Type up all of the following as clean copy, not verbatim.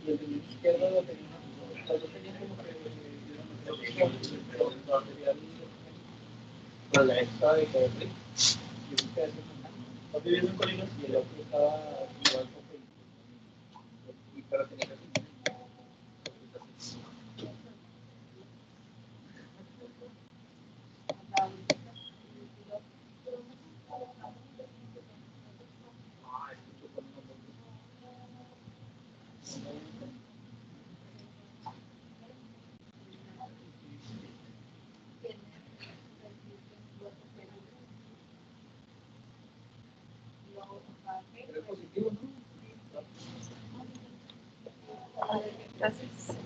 y el riñón izquierdo lo tenía, los dos tenían como que pero la arterial con la extra de cobre, y un pedazo está viviendo en Colinas y el otro estaba igual con y para tener que positivo, ¿no? Gracias.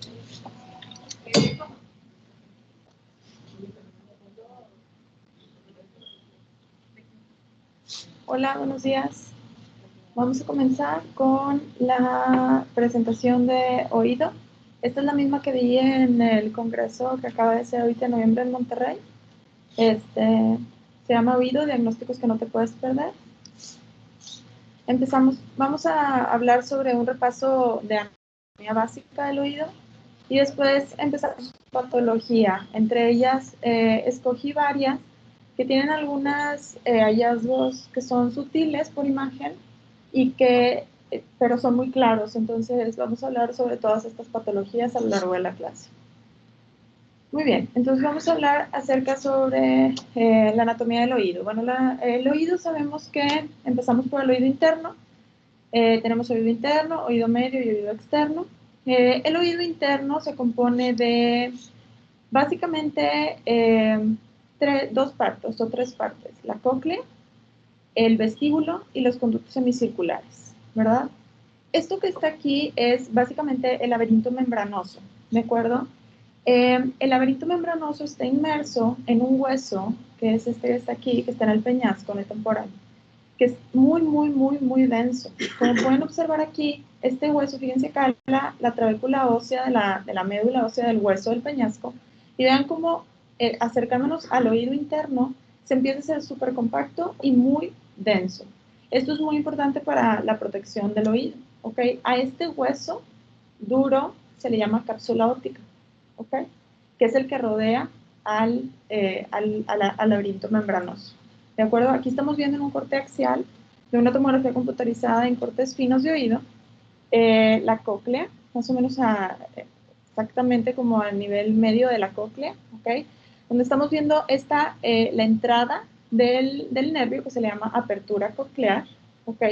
Hola, buenos días. Vamos a comenzar con la presentación de oído. Esta es la misma que di en el congreso que acaba de ser ahorita en noviembre en Monterrey. Se llama Oído, diagnósticos que no te puedes perder. Empezamos, vamos a hablar sobre un repaso de anatomía básica del oído y después empezamos patología. Entre ellas escogí varias que tienen algunos hallazgos que son sutiles por imagen y que, pero son muy claros. Entonces vamos a hablar sobre todas estas patologías a lo largo de la clase. Muy bien, entonces vamos a hablar acerca sobre la anatomía del oído. Bueno, el oído sabemos que empezamos por el oído interno. Tenemos oído interno, oído medio y oído externo. El oído interno se compone de básicamente dos partes o tres partes: la cóclea, el vestíbulo y los conductos semicirculares, ¿verdad? Esto que está aquí es básicamente el laberinto membranoso, ¿de acuerdo? El laberinto membranoso está inmerso en un hueso, que es este que está aquí, que está en el peñasco, en el temporal, que es muy, muy, muy, muy denso. Como pueden observar aquí, este hueso, fíjense acá, la trabécula ósea de la médula ósea del hueso del peñasco, y vean cómo acercándonos al oído interno, se empieza a ser súper compacto y muy denso. Esto es muy importante para la protección del oído, ¿ok? A este hueso duro se le llama cápsula óptica, ¿ok? Que es el que rodea al laberinto membranoso. ¿De acuerdo? Aquí estamos viendo en un corte axial de una tomografía computarizada en cortes finos de oído, la cóclea, más o menos exactamente como al nivel medio de la cóclea, ¿ok? Donde estamos viendo la entrada del nervio que se le llama apertura coclear, ¿ok?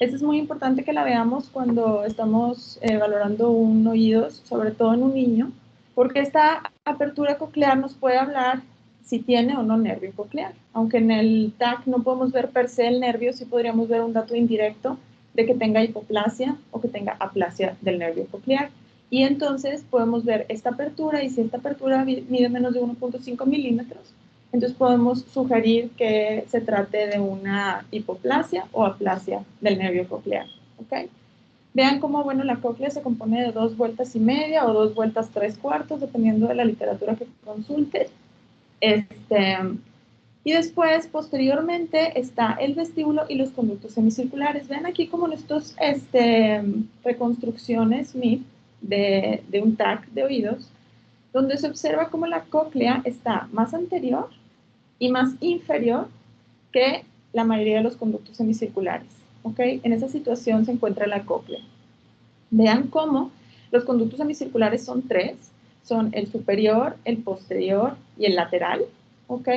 Esta es muy importante que la veamos cuando estamos valorando un oído, sobre todo en un niño, porque esta apertura coclear nos puede hablar si tiene o no nervio coclear. Aunque en el TAC no podemos ver per se el nervio, sí podríamos ver un dato indirecto de que tenga hipoplasia o que tenga aplasia del nervio coclear. Y entonces podemos ver esta apertura, y si esta apertura mide menos de 1.5 milímetros, entonces podemos sugerir que se trate de una hipoplasia o aplasia del nervio coclear, ¿ok? Vean cómo, bueno, la cóclea se compone de 2 vueltas y media o 2 vueltas 3/4, dependiendo de la literatura que consultes. Y después, posteriormente, está el vestíbulo y los conductos semicirculares. Vean aquí como estos reconstrucciones MIP de un TAC de oídos, donde se observa cómo la cóclea está más anterior y más inferior que la mayoría de los conductos semicirculares, ¿ok? En esa situación se encuentra la cóclea. Vean cómo los conductos semicirculares son tres: son el superior, el posterior y el lateral, ¿ok?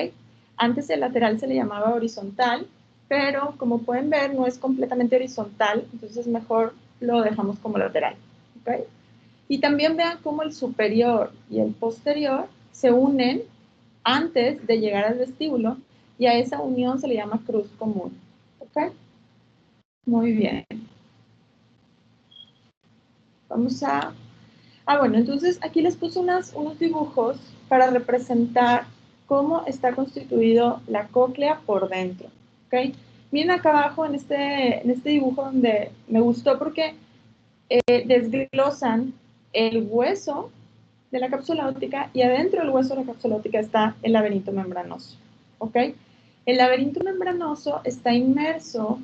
Antes el lateral se le llamaba horizontal, pero como pueden ver no es completamente horizontal, entonces mejor lo dejamos como lateral, ¿ok? Y también vean cómo el superior y el posterior se unen antes de llegar al vestíbulo, y a esa unión se le llama cruz común, ¿ok? Muy bien. Vamos a... bueno, entonces aquí les puse unos dibujos para representar cómo está constituido la cóclea por dentro, ¿ok? Miren acá abajo en este dibujo, donde me gustó porque desglosan el hueso de la cápsula óptica, y adentro del hueso de la cápsula óptica está el laberinto membranoso, ¿ok? El laberinto membranoso está inmerso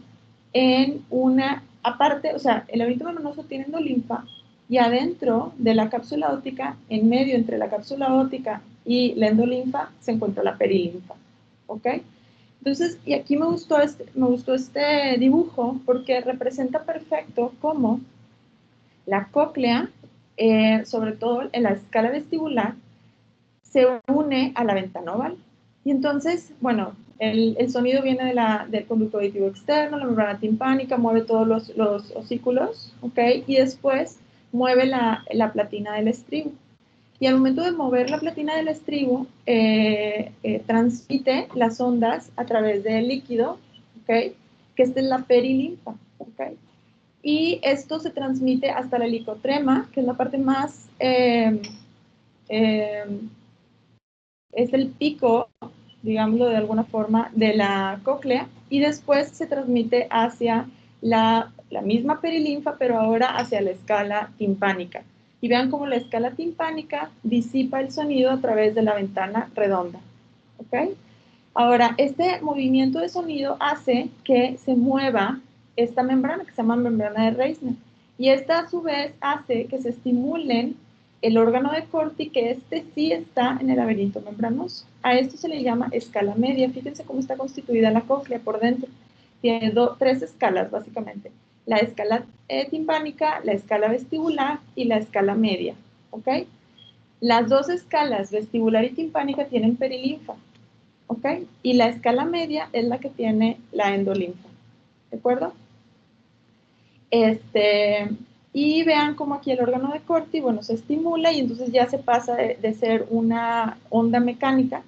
en una, aparte, o sea, el laberinto membranoso tiene endolinfa, y adentro de la cápsula óptica, en medio entre la cápsula óptica y la endolinfa, se encuentra la perilinfa, ¿ok? Entonces, y aquí me gustó este dibujo porque representa perfecto cómo la cóclea, sobre todo en la escala vestibular, se une a la ventana oval. Y entonces, bueno, el sonido viene del conducto auditivo externo, la membrana timpánica, mueve todos los osículos, ¿ok? Y después mueve la platina del estribo. Y al momento de mover la platina del estribo, transmite las ondas a través del líquido, ¿ok? Que esta es la perilinfa, ¿ok? Y esto se transmite hasta la helicotrema, que es la parte más, es el pico, digámoslo de alguna forma, de la cóclea, y después se transmite hacia la misma perilinfa, pero ahora hacia la escala timpánica. Y vean cómo la escala timpánica disipa el sonido a través de la ventana redonda. ¿Ok? Ahora, este movimiento de sonido hace que se mueva esta membrana, que se llama membrana de Reisner. Y esta, a su vez, hace que se estimulen el órgano de Corti, que este sí está en el laberinto membranoso. A esto se le llama escala media. Fíjense cómo está constituida la cóclea por dentro. Tiene tres escalas, básicamente. La escala timpánica, la escala vestibular y la escala media. ¿Ok? Las dos escalas, vestibular y timpánica, tienen perilinfa. ¿Ok? Y la escala media es la que tiene la endolinfa. ¿De acuerdo? Y vean cómo aquí el órgano de Corti, bueno, se estimula y entonces ya se pasa de ser una onda mecánica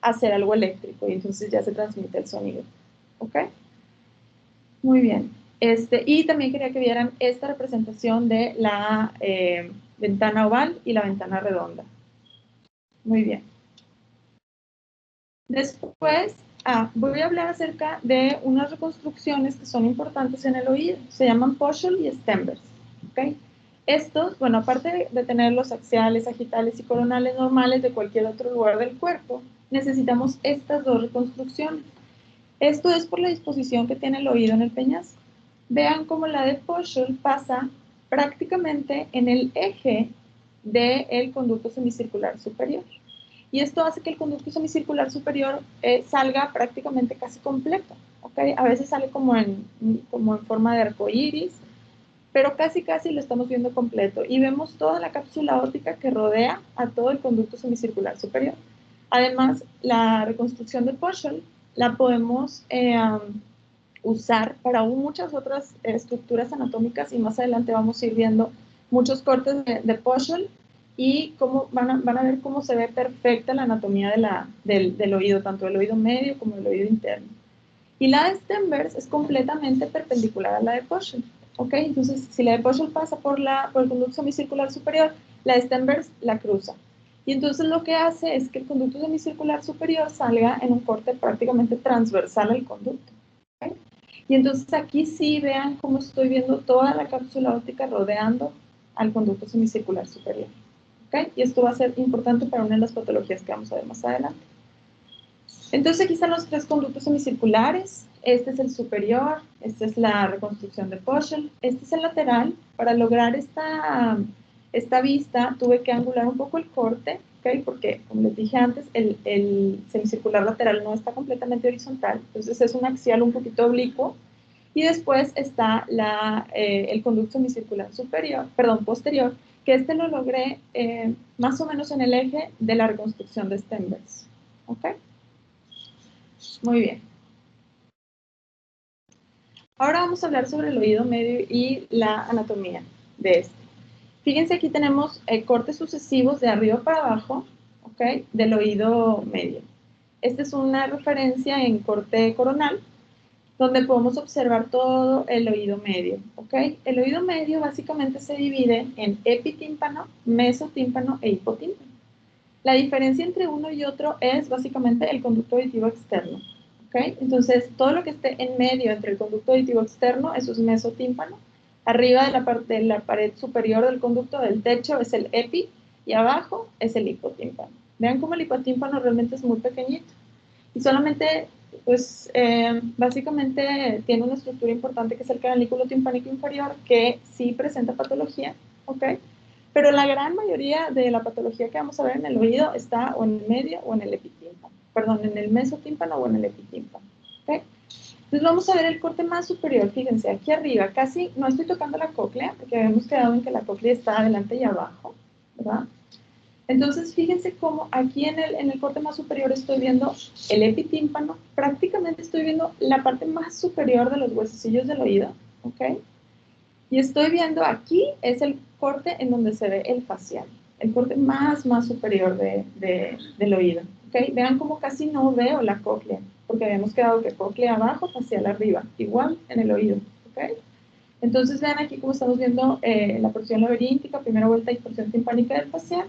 a ser algo eléctrico y entonces ya se transmite el sonido. ¿Ok? Muy bien. Y también quería que vieran esta representación de la ventana oval y la ventana redonda. Muy bien. Después, voy a hablar acerca de unas reconstrucciones que son importantes en el oído. Se llaman Poschel y Stembers. ¿Okay? Estos, bueno, aparte de tener los axiales, sagitales y coronales normales de cualquier otro lugar del cuerpo, necesitamos estas dos reconstrucciones. Esto es por la disposición que tiene el oído en el peñasco. Vean cómo la de Poschel pasa prácticamente en el eje del conducto semicircular superior. Y esto hace que el conducto semicircular superior salga prácticamente casi completo. ¿Okay? A veces sale como en forma de arco iris, pero casi lo estamos viendo completo. Y vemos toda la cápsula óptica que rodea a todo el conducto semicircular superior. Además, la reconstrucción de Poschel la podemos usar para muchas otras estructuras anatómicas y más adelante vamos a ir viendo muchos cortes de Poschel y cómo van a ver cómo se ve perfecta la anatomía del oído, tanto el oído medio como el oído interno. Y la de Stembers es completamente perpendicular a la de Poschel. ¿Ok? Entonces, si la de Poschel pasa por el conducto semicircular superior, la de Stembers la cruza. Y entonces lo que hace es que el conducto semicircular superior salga en un corte prácticamente transversal al conducto. ¿Okay? Y entonces aquí sí vean cómo estoy viendo toda la cápsula óptica rodeando al conducto semicircular superior. ¿Okay? Y esto va a ser importante para una de las patologías que vamos a ver más adelante. Entonces aquí están los tres conductos semicirculares. Este es el superior, esta es la reconstrucción de Poschel, este es el lateral. Para lograr esta vista tuve que angular un poco el corte, ¿okay? Porque como les dije antes, el semicircular lateral no está completamente horizontal, entonces es un axial un poquito oblicuo. Y después está el conducto semicircular superior, perdón, posterior, que este lo logré más o menos en el eje de la reconstrucción de Stembers. ¿Ok? Muy bien. Ahora vamos a hablar sobre el oído medio y la anatomía de este. Fíjense, aquí tenemos cortes sucesivos de arriba para abajo, ¿ok? Del oído medio. Esta es una referencia en corte coronal, donde podemos observar todo el oído medio, ¿ok? El oído medio básicamente se divide en epitímpano, mesotímpano e hipotímpano. La diferencia entre uno y otro es básicamente el conducto auditivo externo. ¿Okay? Entonces, todo lo que esté en medio entre el conducto auditivo externo, eso es mesotímpano. Arriba de la pared superior del conducto del techo es el epi y abajo es el hipotímpano. Vean cómo el hipotímpano realmente es muy pequeñito. Y solamente, pues, básicamente tiene una estructura importante que es el canalículo timpánico inferior, que sí presenta patología, ¿ok? Pero la gran mayoría de la patología que vamos a ver en el oído está o en el medio o en el epitímpano, perdón, en el mesotímpano o en el epitímpano, ¿ok? Entonces vamos a ver el corte más superior, fíjense, aquí arriba, casi no estoy tocando la cóclea, porque habíamos quedado en que la cóclea está adelante y abajo, ¿verdad? Entonces fíjense cómo aquí en el corte más superior estoy viendo el epitímpano, prácticamente estoy viendo la parte más superior de los huesecillos del oído, ¿ok? Y estoy viendo aquí es el corte en donde se ve el facial, el corte más superior del oído. ¿Ok? Vean cómo casi no veo la cóclea, porque habíamos quedado que cóclea abajo, facial arriba, igual en el oído. ¿Ok? Entonces vean aquí cómo estamos viendo la porción laberíntica, primera vuelta y porción timpánica del facial,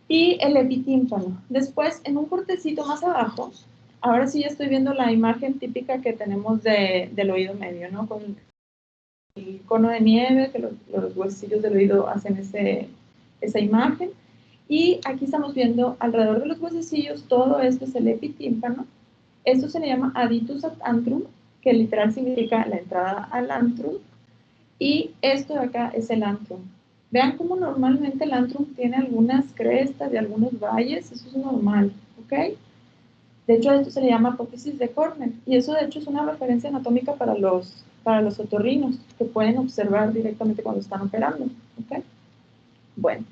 y el epitímpano. Después, en un cortecito más abajo, ahora sí ya estoy viendo la imagen típica que tenemos del oído medio, ¿no? Con el cono de nieve, que los huesillos del oído hacen esa imagen. Y aquí estamos viendo alrededor de los huesecillos, todo esto es el epitímpano. Esto se le llama aditus ad antrum, que literal significa la entrada al antrum. Y esto de acá es el antrum. Vean cómo normalmente el antrum tiene algunas crestas y algunos valles, eso es normal, ¿ok? De hecho, a esto se le llama apófisis de Cornell, y eso de hecho es una referencia anatómica para los otorrinos, que pueden observar directamente cuando están operando, ¿ok? Bueno,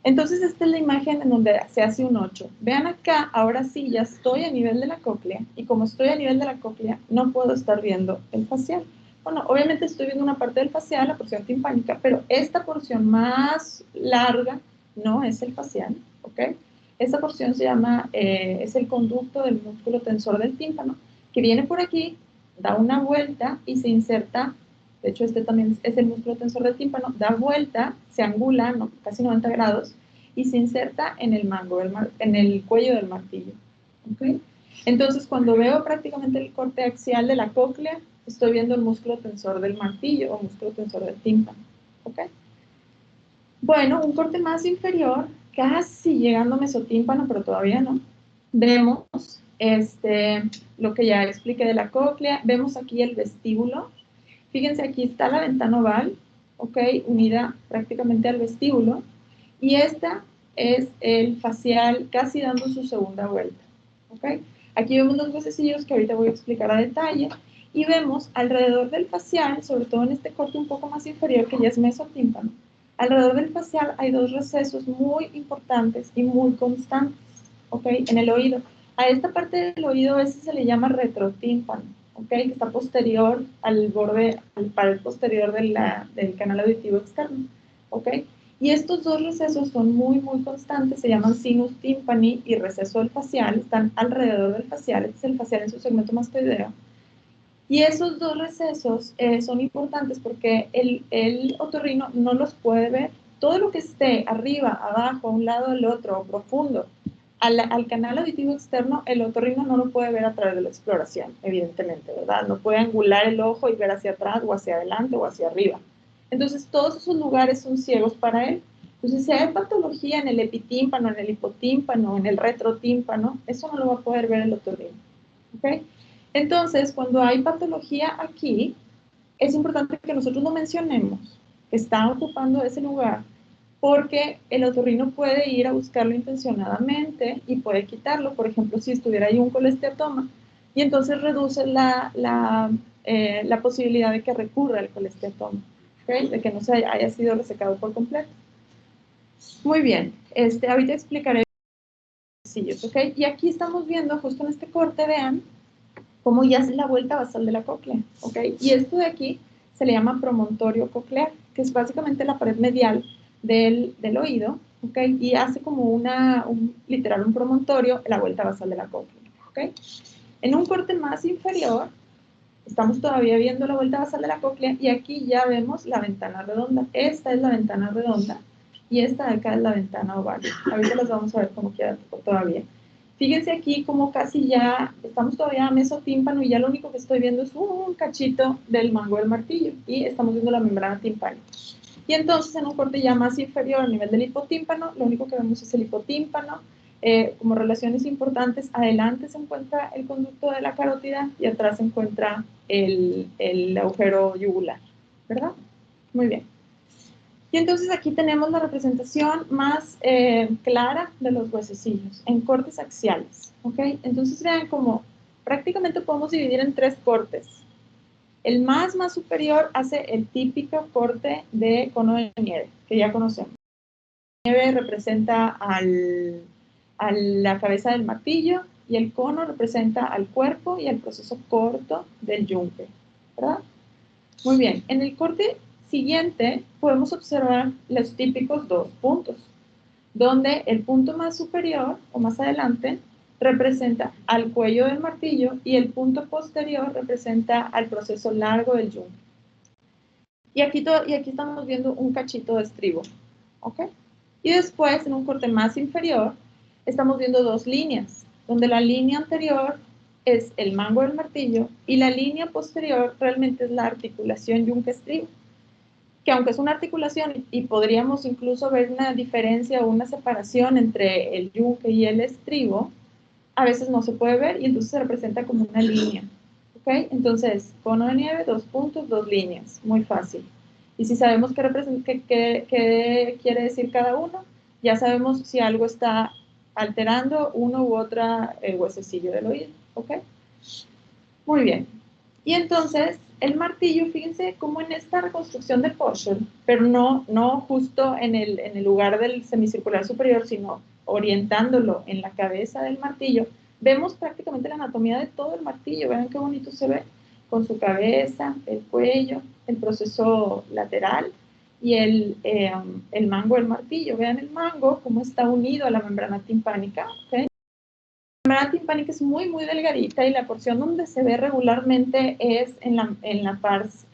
entonces esta es la imagen en donde se hace un 8. Vean acá, ahora sí, ya estoy a nivel de la cóclea, y como estoy a nivel de la cóclea, no puedo estar viendo el facial. Bueno, obviamente estoy viendo una parte del facial, la porción timpánica, pero esta porción más larga no es el facial, ¿ok? Esta porción se llama, es el conducto del músculo tensor del tímpano, que viene por aquí, da una vuelta y se inserta, de hecho este también es el músculo tensor del tímpano, da vuelta, se angula, ¿no? Casi 90 grados, y se inserta en el mango, en el cuello del martillo, ¿ok? Entonces, cuando veo prácticamente el corte axial de la cóclea, estoy viendo el músculo tensor del martillo o músculo tensor del tímpano, ¿ok? Bueno, un corte más inferior, casi llegando a mesotímpano, pero todavía no. Vemos lo que ya expliqué de la cóclea, vemos aquí el vestíbulo. Fíjense, aquí está la ventana oval, ¿ok? Unida prácticamente al vestíbulo. Y esta es el facial casi dando su segunda vuelta, ¿ok? Aquí vemos los huesecillos que ahorita voy a explicar a detalle. Y vemos alrededor del facial, sobre todo en este corte un poco más inferior, que ya es mesotímpano, alrededor del facial hay dos recesos muy importantes y muy constantes, ¿ok? En el oído. A esta parte del oído ese se le llama retrotímpano, ¿ok? Que está posterior al borde, al pared posterior del canal auditivo externo, ¿ok? Y estos dos recesos son muy constantes, se llaman sinus tímpani y receso del facial, están alrededor del facial, este es el facial en su segmento mastoideo. Y esos dos recesos son importantes porque el otorrino no los puede ver. Todo lo que esté arriba, abajo, a un lado del otro, o profundo, al canal auditivo externo, el otorrino no lo puede ver a través de la exploración, evidentemente, ¿verdad? No puede angular el ojo y ver hacia atrás, o hacia adelante, o hacia arriba. Entonces, todos esos lugares son ciegos para él. Entonces, si hay patología en el epitímpano, en el hipotímpano, en el retrotímpano, eso no lo va a poder ver el otorrino, ¿ok? Entonces, cuando hay patología aquí, es importante que nosotros no mencionemos que está ocupando ese lugar, porque el otorrino puede ir a buscarlo intencionadamente y puede quitarlo, por ejemplo, si estuviera ahí un colesteatoma, y entonces reduce la posibilidad de que recurra al colesteatoma, ¿okay? De que no se haya sido resecado por completo. Muy bien, ahorita explicaré los huesecillos, ¿ok? Y aquí estamos viendo, justo en este corte, vean, cómo ya hace la vuelta basal de la cóclea, ¿ok? Y esto de aquí se le llama promontorio coclear, que es básicamente la pared medial del oído, ¿ok? Y hace como literal un promontorio la vuelta basal de la cóclea, ¿ok? En un corte más inferior, estamos todavía viendo la vuelta basal de la cóclea y aquí ya vemos la ventana redonda. Esta es la ventana redonda y esta de acá es la ventana oval. Ahorita las vamos a ver cómo queda todavía. Fíjense aquí como casi ya estamos todavía a mesotímpano y ya lo único que estoy viendo es un cachito del mango del martillo y estamos viendo la membrana timpánica. Y entonces en un corte ya más inferior a nivel del hipotímpano, lo único que vemos es el hipotímpano. Como relaciones importantes, adelante se encuentra el conducto de la carótida y atrás se encuentra el agujero yugular, ¿verdad? Muy bien. Y entonces aquí tenemos la representación más clara de los huesecillos en cortes axiales, ¿ok? Entonces vean como prácticamente podemos dividir en 3 cortes. El más superior hace el típico corte de cono de nieve, que ya conocemos. La nieve representa a la cabeza del martillo y el cono representa al cuerpo y al proceso corto del yunque, ¿verdad? Muy bien, en el corte siguiente podemos observar los típicos 2 puntos, donde el punto más superior o más adelante representa al cuello del martillo y el punto posterior representa al proceso largo del yunque. Y aquí estamos viendo un cachito de estribo, ¿ok? Y después, en un corte más inferior, estamos viendo 2 líneas, donde la línea anterior es el mango del martillo y la línea posterior realmente es la articulación yunque-estribo, que aunque es una articulación y podríamos incluso ver una diferencia o una separación entre el yunque y el estribo, a veces no se puede ver y entonces se representa como una línea. ¿Ok? Entonces, cono de nieve, 2 puntos, 2 líneas. Muy fácil. Y si sabemos qué quiere decir cada uno, ya sabemos si algo está alterando uno u otra huesecillo del oído. ¿Ok? Muy bien. Y entonces, el martillo, fíjense cómo en esta reconstrucción de Poschel, pero no justo en el lugar del semicircular superior, sino orientándolo en la cabeza del martillo, vemos prácticamente la anatomía de todo el martillo. Vean qué bonito se ve, con su cabeza, el cuello, el proceso lateral y el mango del martillo. Vean el mango, cómo está unido a la membrana timpánica, ¿ok? La membrana timpánica es muy delgadita y la porción donde se ve regularmente es en la pars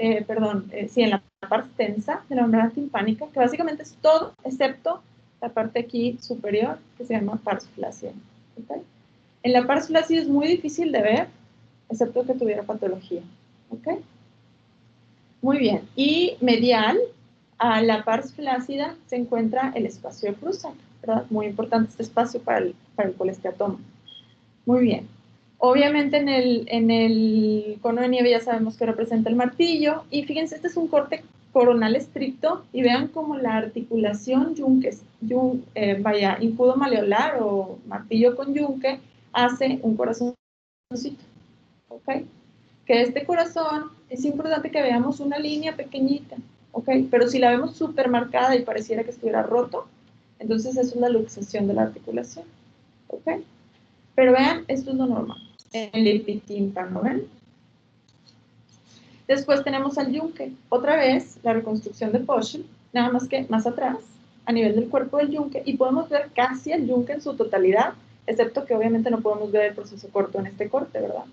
tensa de la membrana timpánica, que básicamente es todo excepto la parte aquí superior, que se llama pars flácida. ¿Okay? En la pars flácida es muy difícil de ver, excepto que tuviera patología. ¿Okay? Muy bien. Y medial a la pars flácida se encuentra el espacio de Prusak, ¿verdad? Muy importante este espacio para el colesteatoma. Muy bien. Obviamente en el cono de nieve ya sabemos que representa el martillo. Y fíjense, este es un corte coronal estricto. Y vean cómo la articulación incudo maleolar o martillo con yunque hace un corazoncito. ¿Ok? Que este corazón es importante que veamos una línea pequeñita. ¿Ok? Pero si la vemos súper marcada y pareciera que estuviera roto, entonces eso es la luxación de la articulación. ¿Ok? Pero vean, esto es lo normal, el epitímpano, ¿ven? Después tenemos al yunque, otra vez la reconstrucción de Poschel, nada más que más atrás, a nivel del cuerpo del yunque, y podemos ver casi el yunque en su totalidad, excepto que obviamente no podemos ver el proceso corto en este corte, ¿verdad?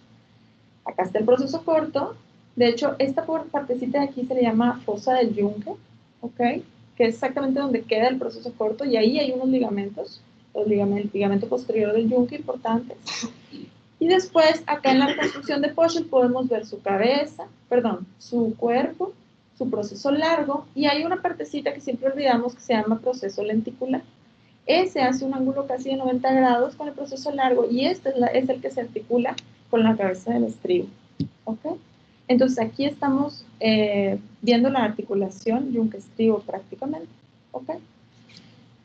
Acá está el proceso corto, de hecho, esta partecita de aquí se le llama fosa del yunque, ¿ok? Que es exactamente donde queda el proceso corto, y ahí hay unos ligamentos, el ligamento posterior del yunque importantes. Y después, acá en la reconstrucción de Poschel podemos ver su cabeza, su cuerpo, su proceso largo, y hay una partecita que siempre olvidamos que se llama proceso lenticular. Ese hace un ángulo casi de 90 grados con el proceso largo, y este es el que se articula con la cabeza del estribo. ¿Ok? Entonces, aquí estamos viendo la articulación yunque-estribo prácticamente. ¿Ok?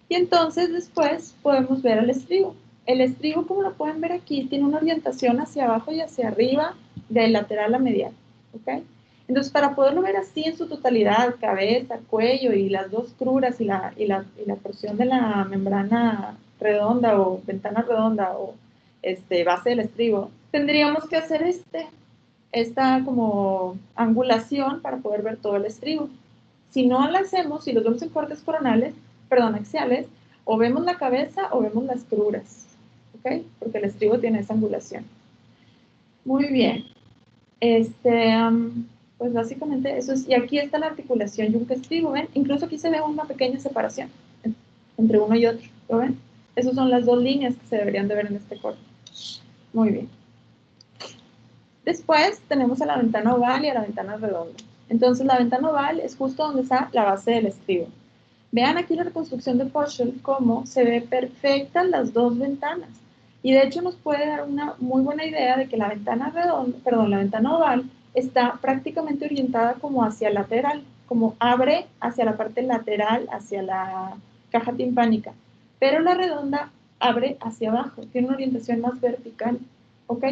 Y entonces después podemos ver el estribo. El estribo, como lo pueden ver aquí, tiene una orientación hacia abajo y hacia arriba, de lateral a medial. ¿Ok? Entonces, para poderlo ver así en su totalidad, cabeza, cuello y las 2 cruras y la porción de la membrana redonda o ventana redonda o base del estribo, tendríamos que hacer esta como angulación para poder ver todo el estribo. Si no la hacemos, si los vemos en cortes coronales, axiales, o vemos la cabeza o vemos las cruras, ¿ok? Porque el estribo tiene esa angulación. Muy bien. Pues básicamente eso es, y aquí está la articulación yunque-estribo, ¿ven? Incluso aquí se ve una pequeña separación entre uno y otro, ¿lo ven? Esas son las 2 líneas que se deberían de ver en este corte. Muy bien. Después tenemos a la ventana oval y a la ventana redonda. Entonces la ventana oval es justo donde está la base del estribo. Vean aquí la reconstrucción de Poschel, cómo se ve perfectas las 2 ventanas. Y de hecho nos puede dar una muy buena idea de que la ventana redonda, la ventana oval está prácticamente orientada como hacia lateral, como abre hacia la parte lateral, hacia la caja timpánica, pero la redonda abre hacia abajo, tiene una orientación más vertical, ¿ok?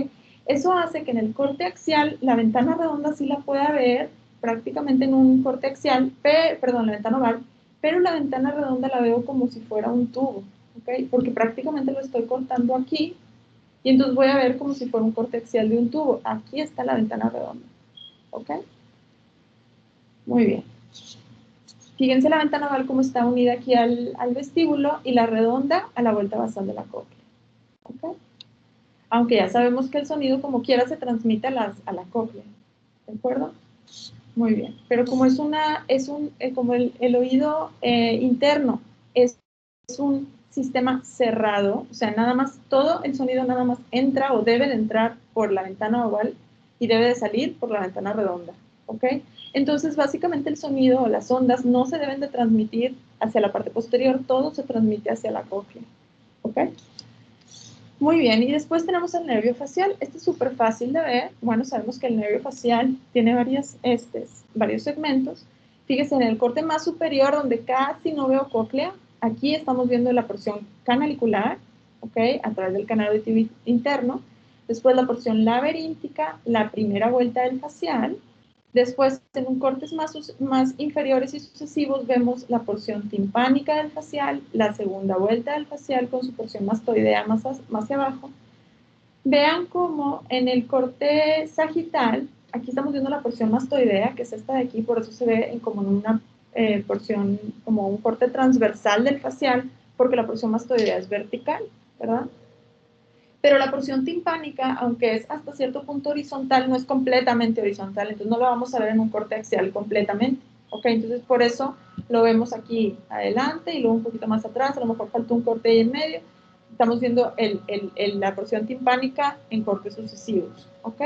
Eso hace que en el corte axial la ventana redonda sí la pueda ver prácticamente en un corte axial, perdón, la ventana oval, pero la ventana redonda la veo como si fuera un tubo, ¿ok? Porque prácticamente lo estoy cortando aquí y entonces voy a ver como si fuera un corte axial de un tubo. Aquí está la ventana redonda, ¿ok? Muy bien. Fíjense la ventana oval como está unida aquí al vestíbulo y la redonda a la vuelta basal de la cóclea, ¿ok? Aunque ya sabemos que el sonido como quiera se transmite a la cóclea, ¿de acuerdo? Muy bien, pero como como el oído interno es un sistema cerrado, o sea, nada más, todo el sonido nada más entra o debe de entrar por la ventana oval y debe de salir por la ventana redonda, ¿ok? Entonces, básicamente el sonido o las ondas no se deben de transmitir hacia la parte posterior, todo se transmite hacia la cóclea, ¿ok? Muy bien, y después tenemos el nervio facial. Este es súper fácil de ver. Bueno, sabemos que el nervio facial tiene varios segmentos. Fíjese, en el corte más superior, donde casi no veo cóclea, aquí estamos viendo la porción canalicular, ¿ok? A través del canal auditivo interno. Después la porción laberíntica, la primera vuelta del facial. Después, en un cortes más inferiores y sucesivos, vemos la porción timpánica del facial, la segunda vuelta del facial con su porción mastoidea más hacia abajo. Vean cómo en el corte sagital, aquí estamos viendo la porción mastoidea, que es esta de aquí, por eso se ve como en una porción, como un corte transversal del facial, porque la porción mastoidea es vertical, ¿verdad? Pero la porción timpánica, aunque es hasta cierto punto horizontal, no es completamente horizontal, entonces no lo vamos a ver en un corte axial completamente, ¿ok? Entonces por eso lo vemos aquí adelante y luego un poquito más atrás, a lo mejor falta un corte ahí en medio. Estamos viendo la porción timpánica en cortes sucesivos, ¿ok?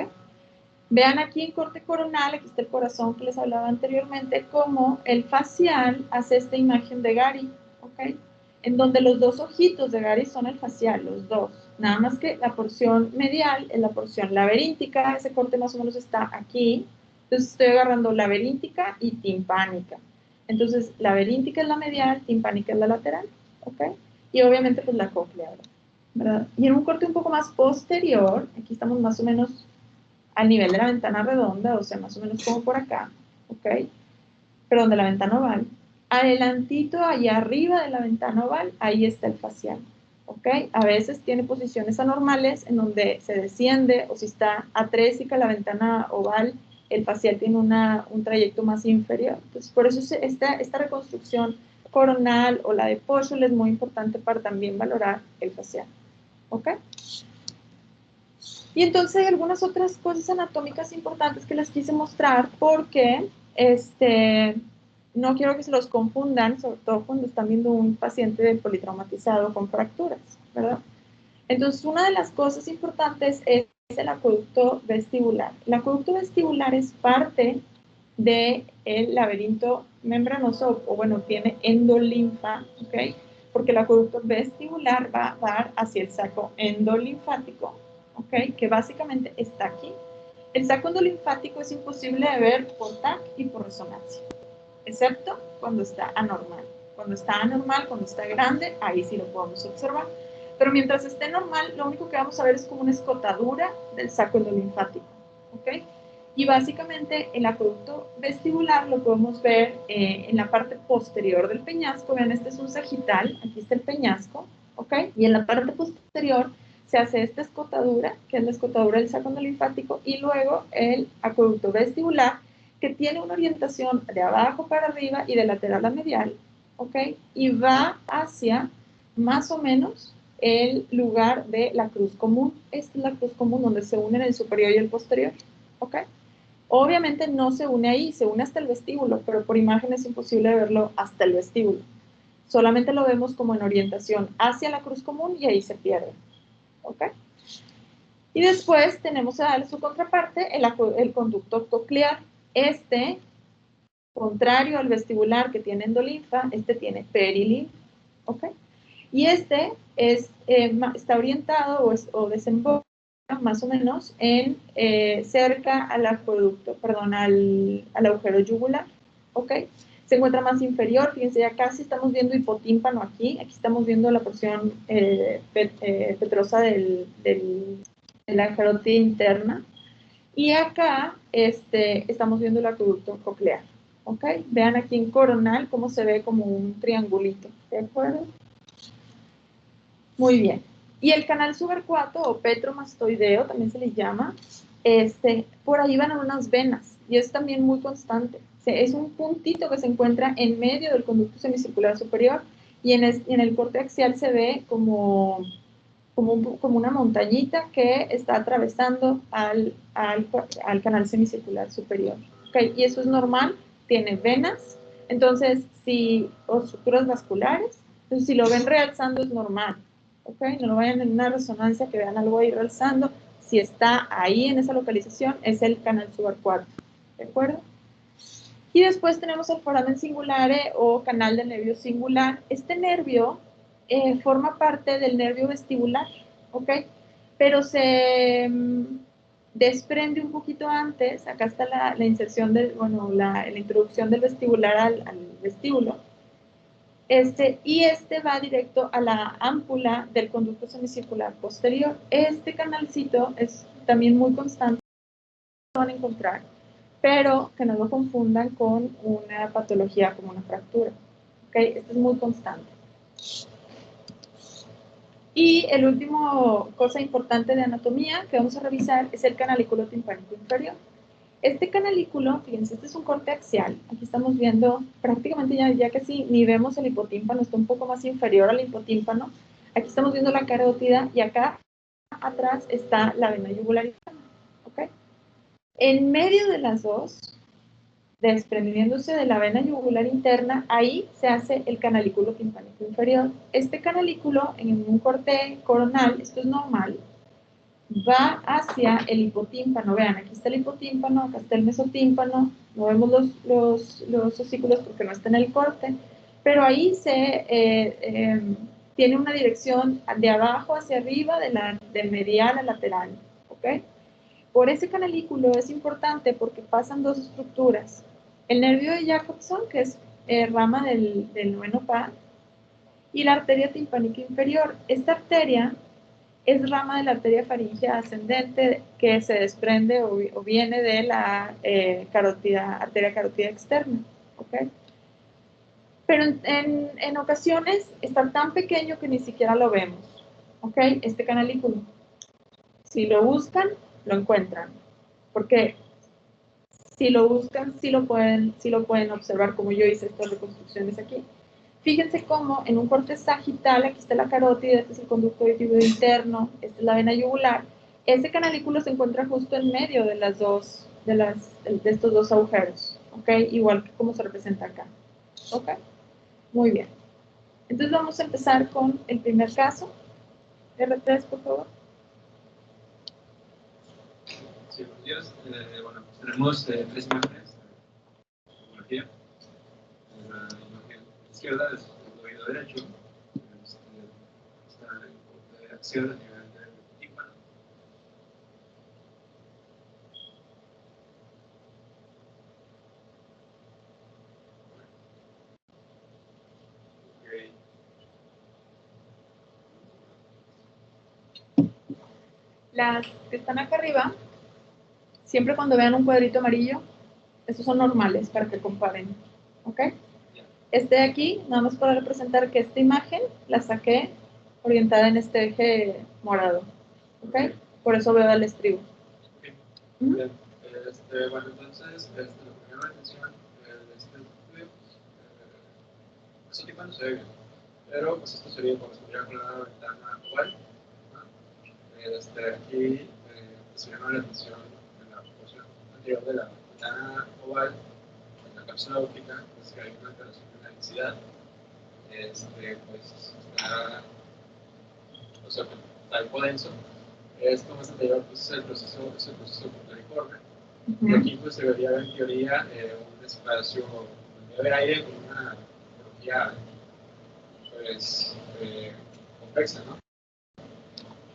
Vean aquí en corte coronal, aquí está el corazón que les hablaba anteriormente, cómo el facial hace esta imagen de Gary, ¿ok? En donde los dos ojitos de Gary son el facial, los dos. Nada más que la porción medial es la porción laberíntica, ese corte más o menos está aquí. Entonces estoy agarrando laberíntica y timpánica. Entonces, laberíntica es la medial, timpánica es la lateral, ¿ok? Y obviamente pues la cóclea, ¿verdad? Y en un corte un poco más posterior, aquí estamos más o menos al nivel de la ventana redonda, o sea, más o menos como por acá, ¿ok? Perdón, de la ventana oval. Adelantito, allá arriba de la ventana oval, ahí está el facial, ¿ok? A veces tiene posiciones anormales en donde se desciende, o si está atrésica la ventana oval, el facial tiene un trayecto más inferior. Entonces, por eso esta reconstrucción coronal o la de Poschel es muy importante para también valorar el facial, ¿ok? Y entonces hay algunas otras cosas anatómicas importantes que les quise mostrar porque no quiero que se los confundan, sobre todo cuando están viendo un paciente politraumatizado con fracturas, ¿verdad? Entonces, una de las cosas importantes es el acueducto vestibular. El acueducto vestibular es parte del laberinto membranoso, o bueno, tiene endolinfa, ¿ok? Porque el acueducto vestibular va a dar hacia el saco endolinfático, ¿ok? Que básicamente está aquí. El saco endolinfático es imposible de ver por TAC y por resonancia, excepto cuando está anormal. Cuando está anormal, cuando está grande, ahí sí lo podemos observar. Pero mientras esté normal, lo único que vamos a ver es como una escotadura del saco endolinfático, ¿ok? Y básicamente el acueducto vestibular lo podemos ver en la parte posterior del peñasco. Vean, este es un sagital, aquí está el peñasco, ¿ok? Y en la parte posterior se hace esta escotadura, que es la escotadura del saco endolinfático, y luego el acueducto vestibular, que tiene una orientación de abajo para arriba y de lateral a medial, ¿ok? Y va hacia más o menos el lugar de la cruz común. Esta es la cruz común donde se unen el superior y el posterior, ¿ok? Obviamente no se une ahí, se une hasta el vestíbulo, pero por imagen es imposible verlo hasta el vestíbulo. Solamente lo vemos como en orientación hacia la cruz común y ahí se pierde, ¿ok? Y después tenemos a su contraparte el conducto coclear. Contrario al vestibular que tiene endolinfa, tiene perilinfa, ¿ok? Y está orientado o desemboca más o menos en cerca al acueducto, perdón, al agujero yugular, ¿ok? Se encuentra más inferior, fíjense, ya casi estamos viendo hipotímpano aquí estamos viendo la porción petrosa de la carótida interna, y acá estamos viendo el acueducto coclear, ¿ok? Vean aquí en coronal cómo se ve como un triangulito, ¿de acuerdo? Muy bien. Y el canal subarcuato o petromastoideo también se le llama, por ahí van unas venas y es también muy constante. Es un puntito que se encuentra en medio del conducto semicircular superior y en el corte axial se ve como una montañita que está atravesando al canal semicircular superior. ¿Okay? Y eso es normal, tiene venas, entonces o estructuras vasculares, entonces si lo ven realzando es normal. ¿Okay? No lo vayan en una resonancia que vean algo ahí realzando, si está ahí en esa localización es el canal subarcuato, ¿de acuerdo? Y después tenemos el foramen singulare o canal del nervio singular. Este nervio forma parte del nervio vestibular, ¿ok? Pero se desprende un poquito antes, acá está la inserción la introducción del vestibular al vestíbulo. Y va directo a la ámpula del conducto semicircular posterior. Este canalcito es también muy constante, lo van a encontrar, pero que no lo confundan con una patología como una fractura. ¿Okay? Esto es muy constante. Y el último cosa importante de anatomía que vamos a revisar es el canalículo timpánico inferior. Este canalículo, fíjense, este es un corte axial. Aquí estamos viendo prácticamente ya casi ni vemos el hipotímpano, está un poco más inferior al hipotímpano. Aquí estamos viendo la carótida y acá atrás está la vena yugular. ¿Okay? En medio de las dos, desprendiéndose de la vena yugular interna, ahí se hace el canalículo timpánico inferior. Este canalículo, en un corte coronal, esto es normal, va hacia el hipotímpano. Vean, aquí está el hipotímpano, acá está el mesotímpano, no vemos los osículos porque no está en el corte, pero ahí tiene una dirección de abajo hacia arriba, de medial a lateral, ¿ok? Por ese canalículo es importante porque pasan dos estructuras. El nervio de Jacobson, que es rama del noveno par, y la arteria timpánica inferior. Esta arteria es rama de la arteria faríngea ascendente que se desprende o viene de la arteria carótida externa. ¿Okay? Pero en ocasiones está tan pequeño que ni siquiera lo vemos. ¿Okay? Este canalículo. Si lo buscan, lo encuentran. Porque si lo buscan, sí lo pueden observar, como yo hice estas reconstrucciones aquí. Fíjense cómo en un corte sagital, aquí está la carótida, este es el conducto auditivo interno, esta es la vena yugular. Ese canalículo se encuentra justo en medio de estos dos agujeros, ¿ok? Igual que como se representa acá, ¿ok? Muy bien. Entonces vamos a empezar con el primer caso. R3, por favor. Sí, buenos días. Bueno, pues tenemos tres imágenes de tomografía. La imagen izquierda es el oído derecho. Está en corte de acción a nivel del tímpano. Las que están acá arriba, siempre cuando vean un cuadrito amarillo, estos son normales para que comparen, ¿ok? Este de aquí, nada más para representar que esta imagen la saqué orientada en este eje morado, ¿ok? Por eso veo el estribo. Bien. Bueno, entonces, lo que me llama la atención de este estudio, este tipo no se ve bien, pero pues esto correspondería con la ventana oval. Aquí se llama la atención en la porción anterior de la ventana oval, en la cápsula óptica, pues que hay una alteración de la densidad. Pues está, o sea, está hipodenso. Esto más anterior, pues es el proceso puntoriforme. Y aquí pues se vería en teoría un espacio donde debe haber aire con una morfología pues compleja, ¿no?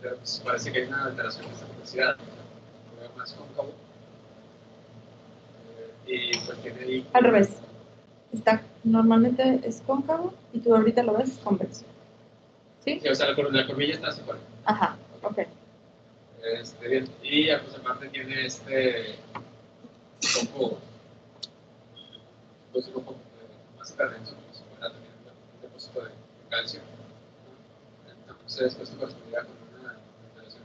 Pero pues parece que hay una alteración de esta velocidad, lo veo más cóncavo, y pues tiene ahí... Al revés. Normalmente es cóncavo y tú ahorita lo ves convexo. ¿Sí? Sí, o sea, la corbilla está así fuera. Ajá, ok. Bien. Y pues aparte tiene poco, pues un poco más hiperdenso, como si fuera también un depósito de calcio. Entonces, pues esto correspondería con una alteración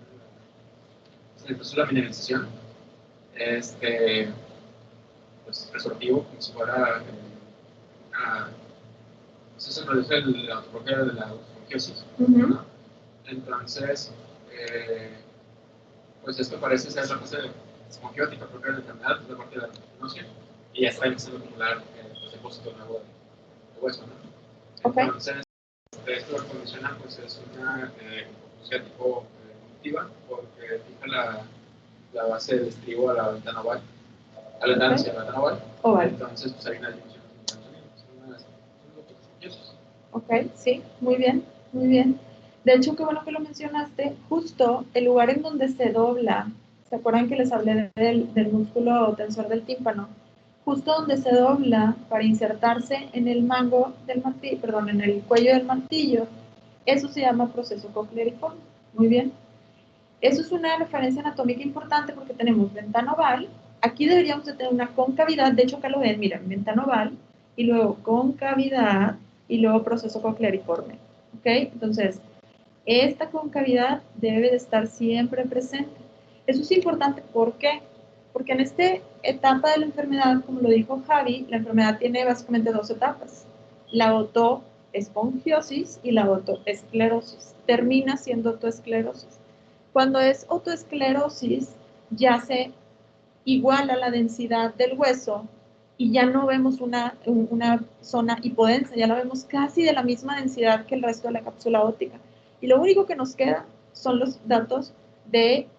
en el proceso de la mineralización, pues resortivo, como si fuera una. Pues eso nos dice la antropología de la esfongiosis, ¿no? Entonces, pues esto parece ser la fase espongiótica propia de la enfermedad, es la parte de la continuación, y ya está empezando a acumular pues, depósito nuevo de hueso, ¿no? Okay. Entonces, esto lo condiciona, pues es una composición tipo cognitiva, porque fija la base del estribo a la ventana oval, a la ventana hacia la ventana oval. Entonces, pues hay una dimensión son unas espongiosas. Ok, sí, muy bien, muy bien. De hecho, qué bueno que lo mencionaste, justo el lugar en donde se dobla, ¿se acuerdan que les hablé del músculo tensor del tímpano? Justo donde se dobla para insertarse en el mango del martillo, perdón, en el cuello del martillo, eso se llama proceso cocleriforme. Muy bien. Eso es una referencia anatómica importante porque tenemos ventana oval, aquí deberíamos de tener una concavidad, de hecho acá lo ven, miren, ventana oval, y luego concavidad, y luego proceso cocleriforme, ¿ok? Entonces, esta concavidad debe de estar siempre presente. Eso es importante, ¿por qué? Porque en esta etapa de la enfermedad, como lo dijo Javi, la enfermedad tiene básicamente dos etapas, la otoespongiosis y la otoesclerosis. Termina siendo otoesclerosis. Cuando es otoesclerosis, ya se iguala la densidad del hueso y ya no vemos una zona hipodensa, ya la vemos casi de la misma densidad que el resto de la cápsula óptica. Y lo único que nos queda son los datos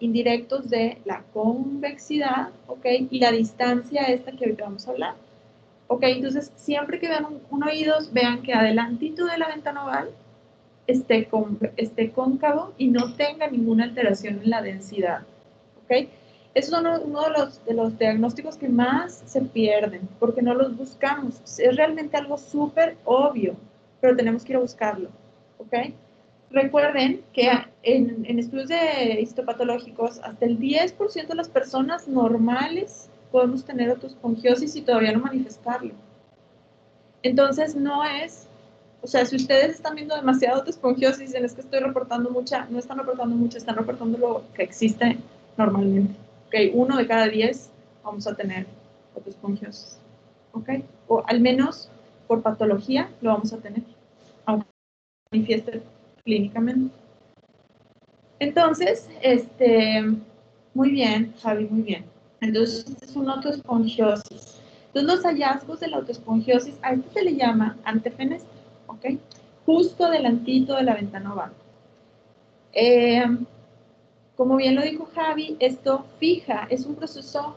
indirectos de la convexidad, ¿ok? Y la distancia esta que ahorita vamos a hablar. ¿Ok? Entonces, siempre que vean un oído, vean que adelantito de la ventana oval esté cóncavo y no tenga ninguna alteración en la densidad. ¿Ok? Esos son uno de los diagnósticos que más se pierden porque no los buscamos. Es realmente algo súper obvio, pero tenemos que ir a buscarlo. ¿Ok? Recuerden que en estudios de histopatológicos, hasta el 10% de las personas normales podemos tener otoespongiosis y todavía no manifestarlo. Entonces, no es, o sea, si ustedes están viendo demasiado otoespongiosis y dicen es que estoy reportando mucha, no están reportando mucho, están reportando lo que existe normalmente. Ok, 1 de cada 10 vamos a tener otoespongiosis. Ok, o al menos por patología lo vamos a tener, aunque manifieste clínicamente. Entonces, muy bien, Javi, muy bien. Entonces, este es una otoespongiosis. Entonces, los hallazgos de la otoespongiosis, a esto se le llama antefenestro, ¿ok? Justo adelantito de la ventana oval. Como bien lo dijo Javi, esto fija, es un proceso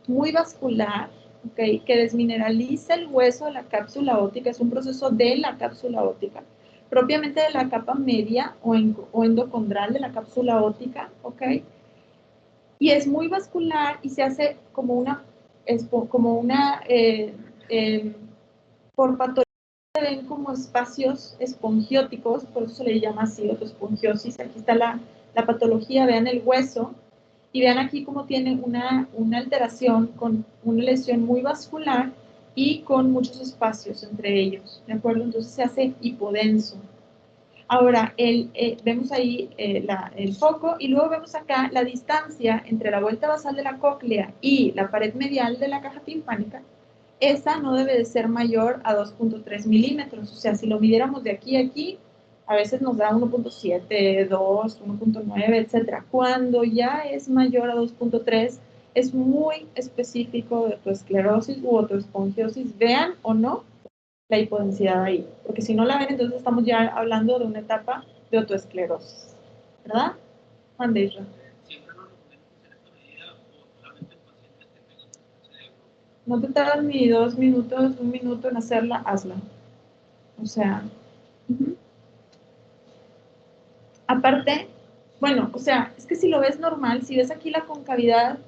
muy vascular, ¿ok? Que desmineraliza el hueso de la cápsula óptica, es un proceso de la cápsula óptica, propiamente de la capa media o endocondral de la cápsula óptica, ¿ok? Y es muy vascular y se hace como por patología se ven como espacios espongióticos, por eso se le llama así otoespongiosis. Aquí está la patología, vean el hueso y vean aquí cómo tiene una alteración con una lesión muy vascular y con muchos espacios entre ellos, ¿de acuerdo? Entonces se hace hipodenso. Ahora, vemos ahí el foco y luego vemos acá la distancia entre la vuelta basal de la cóclea y la pared medial de la caja timpánica. Esa no debe de ser mayor a 2.3 milímetros. O sea, si lo midiéramos de aquí a aquí, a veces nos da 1.7, 2, 1.9, etc. Cuando ya es mayor a 2.3, es muy específico de otoesclerosis u otoespongiosis, vean o no la hipodensidad ahí, porque si no la ven, entonces estamos ya hablando de una etapa de otoesclerosis, ¿verdad? Juan de Isra. Siempre nos recomendamos hacer esta medida o solamente en pacientes que tengan un cerebro. No te tardas ni 2 minutos, 1 minuto en hacerla, hazla. O sea, aparte, bueno, o sea, es que si lo ves normal, si ves aquí la concavidad,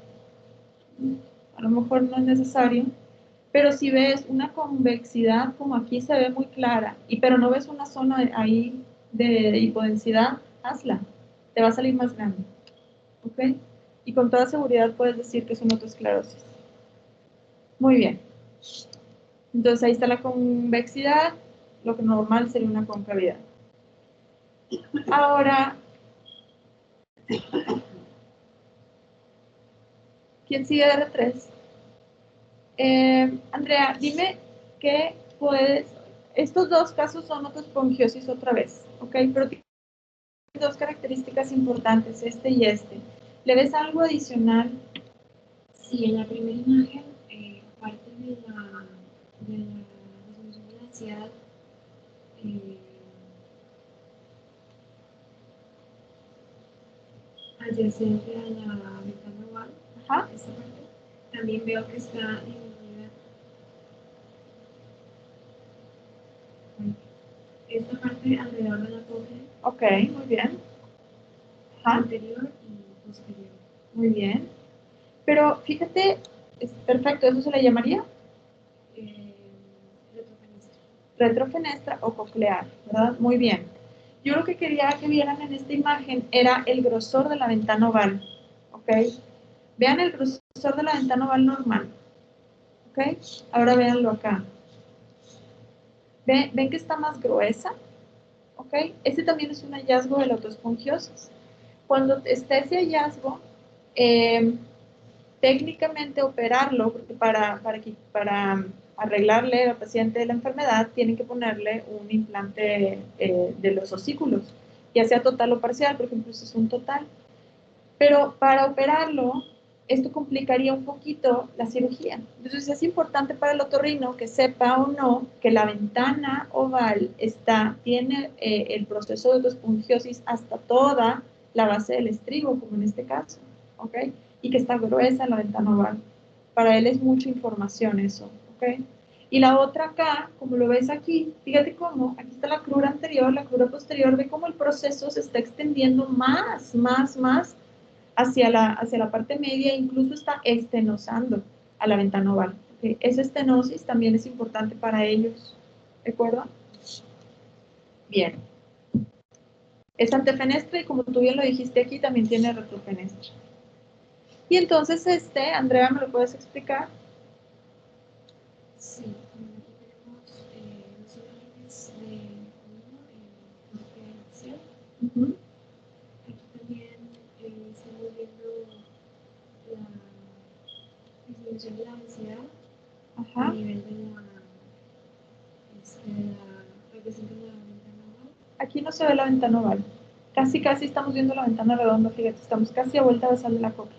a lo mejor no es necesario, Pero si ves una convexidad como aquí se ve muy clara, pero no ves una zona ahí de hipodensidad, hazla, te va a salir más grande, ¿ok? Y con toda seguridad puedes decir que es una autoesclerosis. Muy bien. Entonces ahí está la convexidad, lo que normal sería una concavidad. Ahora, ¿quién sigue de R3? Andrea, dime qué puedes... Estos dos casos son autoesfongiosis otra vez, ¿ok? Pero tienen dos características importantes, este y este. ¿Le ves algo adicional? Sí, en la primera imagen, aparte de la disminución de la ansiedad, adyacente a la ventana oval, Ajá. esta parte, también veo que está disminuida esta parte alrededor de la cóclea. Ok, muy bien. Ajá. Anterior y posterior. Muy bien. Pero fíjate, es perfecto, ¿eso se le llamaría? Retrofenestra. Retrofenestra o coclear, ¿verdad? Muy bien. Yo lo que quería que vieran en esta imagen era el grosor de la ventana oval, ¿ok? Vean el grosor de la ventana oval normal, ¿ok? Ahora véanlo acá. ¿Ven que está más gruesa? ¿Ok? Este también es un hallazgo de la autoesfongiosis. Cuando está ese hallazgo, técnicamente operarlo, porque para arreglarle al paciente la enfermedad, tienen que ponerle un implante de los osículos, ya sea total o parcial, por ejemplo, este es un total. Pero para operarlo, esto complicaría un poquito la cirugía. Entonces es importante para el otorrino que sepa o no que la ventana oval tiene el proceso de autoesfongiosis hasta toda la base del estribo, como en este caso, ¿ok? Y que está gruesa la ventana oval. Para él es mucha información eso, ¿ok? Y la otra acá, como lo ves aquí, fíjate cómo, aquí está la crura anterior, la crura posterior, ve cómo el proceso se está extendiendo más hacia la parte media, incluso está estenosando a la ventana oval. ¿Okay? Esa estenosis también es importante para ellos. ¿De acuerdo? Bien. Es antefenestra y como tú bien lo dijiste aquí, también tiene retrofenestra. Y entonces Andrea, ¿me lo puedes explicar? Sí, aquí tenemos los imágenes de uno en corte axial. Aquí también estamos viendo la disminución de la densidad a nivel de la radiación de la ventana oval. Aquí no se ve la ventana oval. Casi estamos viendo la ventana redonda, fíjate, estamos casi a vuelta de sal de la cóclea.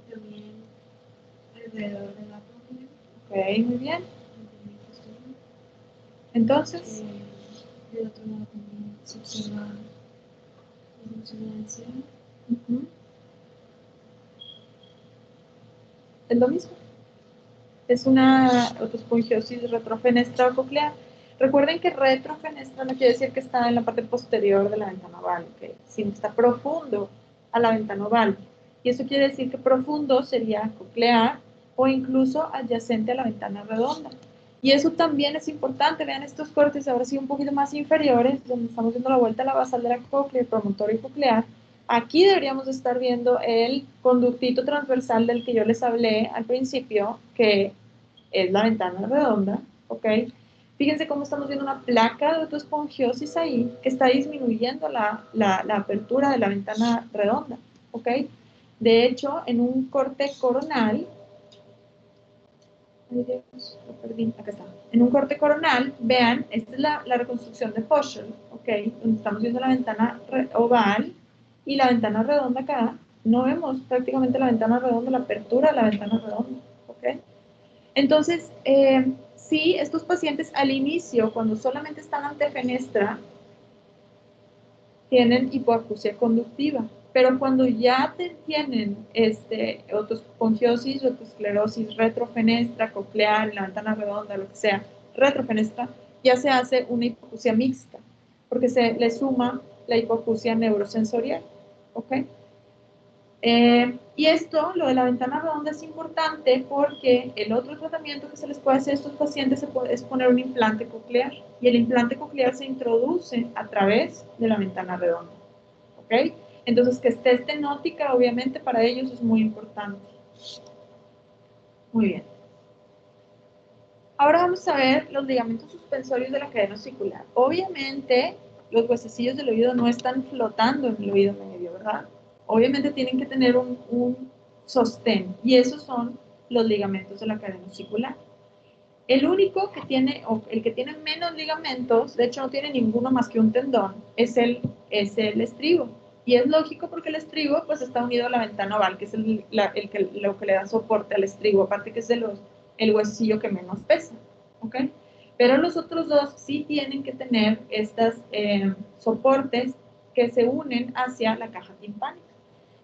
También alrededor de la cóclea. Ok, muy bien. Entonces, del otro lado también se observa la disminución de la densidad. Es lo mismo. Es una autoesfongiosis retrofenestra o coclear. Recuerden que retrofenestra no quiere decir que está en la parte posterior de la ventana oval, ¿okay? Sino está profundo a la ventana oval. Y eso quiere decir que profundo sería coclear o incluso adyacente a la ventana redonda. Y eso también es importante. Vean estos cortes ahora sí un poquito más inferiores, donde estamos viendo la vuelta a la basal de la cóclea, el promontorio coclear. Aquí deberíamos estar viendo el conductito transversal del que yo les hablé al principio, que es la ventana redonda, ¿ok? Fíjense cómo estamos viendo una placa de autoesfongiosis ahí, que está disminuyendo la apertura de la ventana redonda, ¿ok? De hecho, en un corte coronal, ay Dios, lo perdí, acá está. En un corte coronal, vean, esta es la reconstrucción de Poschel, ¿ok? Donde estamos viendo la ventana oval y la ventana redonda acá. No vemos prácticamente la ventana redonda, la apertura de la ventana redonda, ¿ok? Entonces, sí, estos pacientes al inicio, cuando solamente están ante fenestra, tienen hipoacusia conductiva, pero cuando ya tienen autoesfongiosis, autoesclerosis, retrofenestra, coclear, la ventana redonda, lo que sea, retrofenestra, ya se hace una hipoacusia mixta, porque se le suma la hipoacusia neurosensorial, ¿ok? Y esto, lo de la ventana redonda, es importante porque el otro tratamiento que se les puede hacer a estos pacientes es poner un implante coclear. Y el implante coclear se introduce a través de la ventana redonda. ¿Ok? Entonces, que esté estenótica, obviamente, para ellos es muy importante. Muy bien. Ahora vamos a ver los ligamentos suspensorios de la cadena osicular. Obviamente, los huesecillos del oído no están flotando en el oído medio, ¿verdad? Obviamente tienen que tener un sostén, y esos son los ligamentos de la cadena osicular. El único que tiene, o el que tiene menos ligamentos, de hecho no tiene ninguno más que un tendón, es el estribo. Y es lógico porque el estribo pues está unido a la ventana oval, que es lo que le da soporte al estribo, aparte que es el huesillo que menos pesa, ¿ok? Pero los otros dos sí tienen que tener estos soportes que se unen hacia la caja timpánica.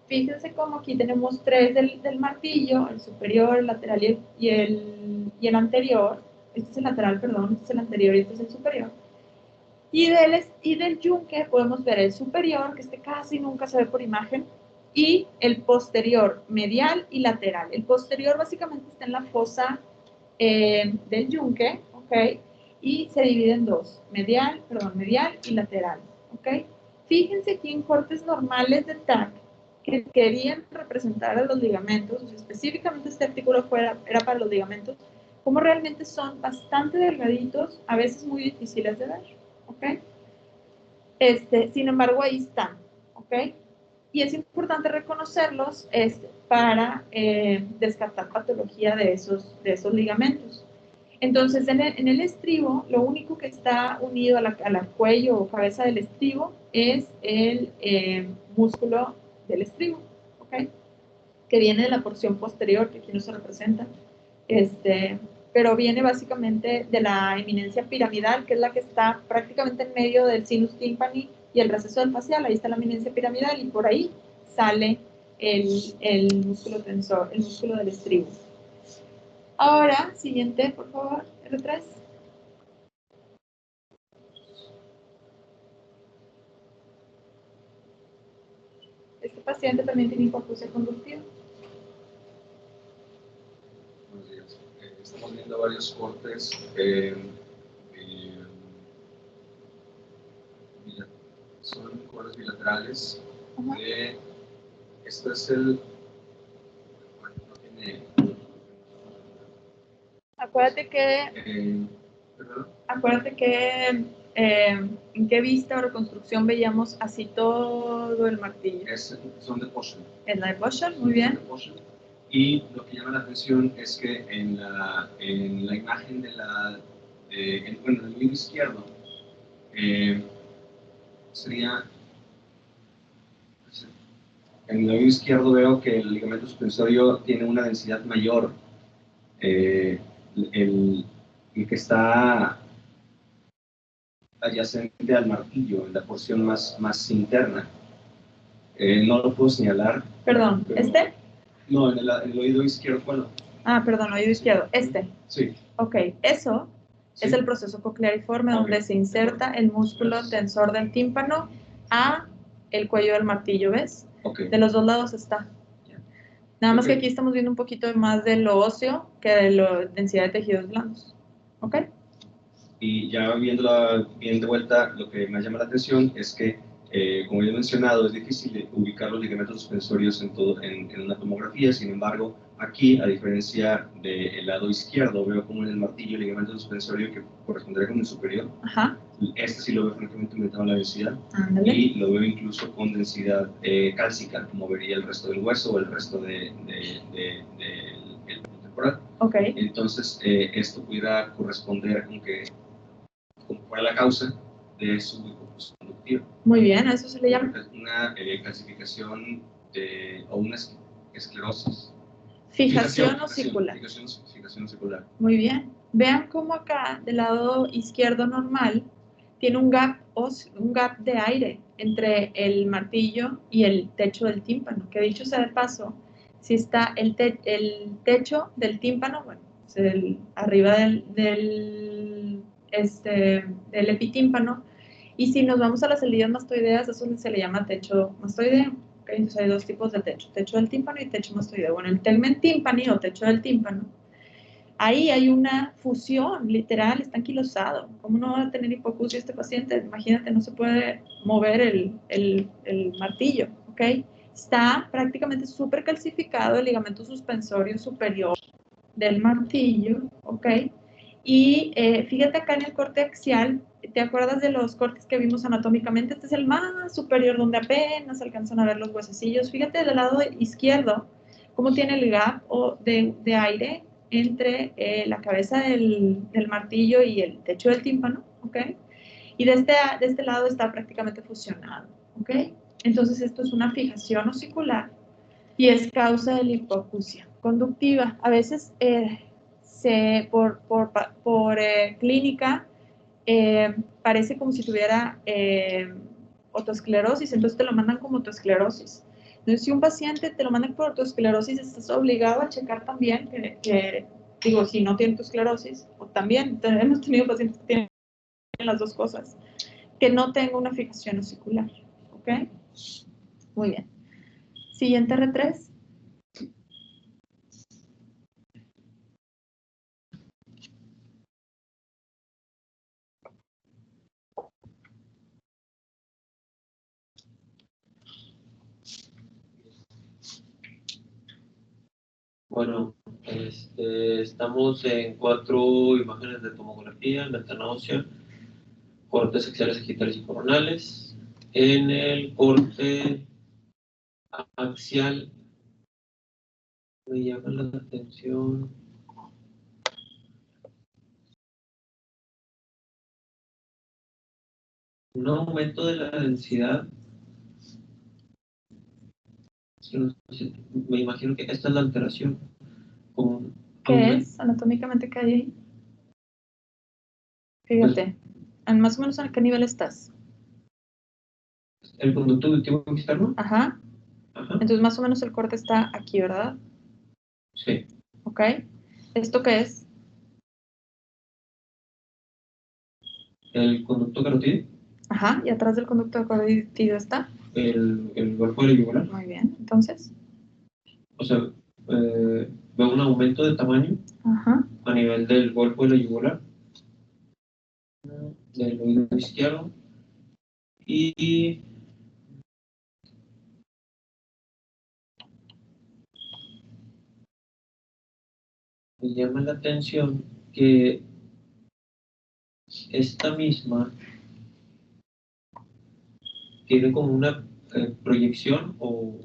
Fíjense cómo aquí tenemos tres del martillo, el superior, el lateral y el anterior. Este es el lateral, perdón, este es el anterior y este es el superior. Y del yunque podemos ver el superior, que este casi nunca se ve por imagen, y el posterior, medial y lateral. El posterior básicamente está en la fosa del yunque, ¿ok? Y se divide en dos, medial y lateral, ¿ok? Fíjense aquí en cortes normales de TAC que querían representar a los ligamentos, o sea, específicamente este artículo era para los ligamentos, como realmente son bastante delgaditos, a veces muy difíciles de ver, ¿ok? Sin embargo, ahí están, ¿ok? Y es importante reconocerlos para descartar patología de esos ligamentos. Entonces, en el estribo, lo único que está unido al cuello o cabeza del estribo es el músculo del estribo, ¿ok? Que viene de la porción posterior, que aquí no se representa, pero viene básicamente de la eminencia piramidal, que es la que está prácticamente en medio del sinus tympani y el receso del facial. Ahí está la eminencia piramidal y por ahí sale el músculo tensor, el músculo del estribo. Ahora, siguiente, por favor, R3. Este paciente también tiene hipoacusia conductiva. Buenos días. Estamos viendo varios cortes. Son cortes bilaterales. Esto es el. Bueno, no tiene. Acuérdate que. ¿Perdón? Acuérdate que en qué vista o reconstrucción veíamos así todo el martillo. Son de Potion. En la de Potion, muy bien. Y lo que llama la atención es que en la imagen bueno, en el oído izquierdo sería. En el oído izquierdo veo que el ligamento suspensorio tiene una densidad mayor. El que está adyacente al martillo, en la porción más interna. No lo puedo señalar. Perdón, pero, No, en el oído izquierdo, bueno. Perdón, oído izquierdo, Sí. Ok, eso Sí. es el proceso cocleariforme, donde se inserta el músculo tensor del tímpano a el cuello del martillo, ¿ves? De los dos lados está. Nada más que aquí estamos viendo un poquito más de lo óseo que de la densidad de tejidos blandos. ¿Ok? Y ya viéndola bien de vuelta, lo que me llama la atención es que, como ya he mencionado, es difícil ubicar los ligamentos suspensorios en una tomografía. Sin embargo, aquí, a diferencia del lado izquierdo, veo como en el martillo el ligamento suspensorio que correspondería con el superior. Ajá. Este sí lo veo francamente aumentado en la densidad. Ándale. Y lo veo incluso con densidad cálcica, como vería el resto del hueso o el resto del temporal. Ok. Entonces, esto pudiera corresponder con que como fuera la causa de su hipoacusia conductiva. Muy bien, a eso se le llama. Una calcificación o una esclerosis. Fijación osicular. Fijación osicular. Muy bien. Vean cómo acá, del lado izquierdo normal, tiene un gap de aire entre el martillo y el techo del tímpano, que dicho sea de paso, si está el techo del tímpano, bueno, arriba del epitímpano, y si nos vamos a las celillas mastoideas, eso se le llama techo mastoideo, ¿Okay? Entonces hay dos tipos de techo, techo del tímpano y techo mastoideo. Bueno, el tegmen tímpani o techo del tímpano, ahí hay una fusión, literal, está anquilosado. ¿Cómo no va a tener hipoacusia este paciente? Imagínate, no se puede mover el martillo, ¿ok? Está prácticamente súper calcificado el ligamento suspensorio superior del martillo, ¿ok? Y fíjate acá en el corte axial, ¿te acuerdas de los cortes que vimos anatómicamente? Este es el más superior, donde apenas alcanzan a ver los huesecillos. Fíjate del lado izquierdo, cómo tiene el gap de aire entre la cabeza del martillo y el techo del tímpano, ¿ok? Y de este lado está prácticamente fusionado, ¿ok? Entonces esto es una fijación osicular y es causa de la hipoacusia conductiva. A veces por clínica parece como si tuviera otosclerosis, entonces te lo mandan como otosclerosis. Entonces, si un paciente te lo mandan por otosclerosis, estás obligado a checar también digo, si no tiene otosclerosis, o también hemos tenido pacientes que tienen las dos cosas, que no tenga una fijación osicular, ¿ok? Muy bien. Siguiente R3. Bueno, estamos en 4 imágenes de tomografía, ventana ósea, cortes axiales, sagitales y coronales. En el corte axial me llama la atención un aumento de la densidad. Me imagino que esta es la alteración. ¿Qué es anatómicamente que hay ahí? Fíjate, más o menos ¿a qué nivel estás? ¿El conducto auditivo externo? Ajá. Ajá. Entonces más o menos el corte está aquí, ¿verdad? Sí. ¿Ok? ¿Esto qué es? ¿El conducto carotídeo? Ajá, y atrás del conducto carotídeo está. El golfo de la yugular. Muy bien, entonces. O sea, veo un aumento de tamaño Ajá. a nivel del golfo de la yugular, del oído izquierdo, y me llama la atención que esta misma tiene como una proyección o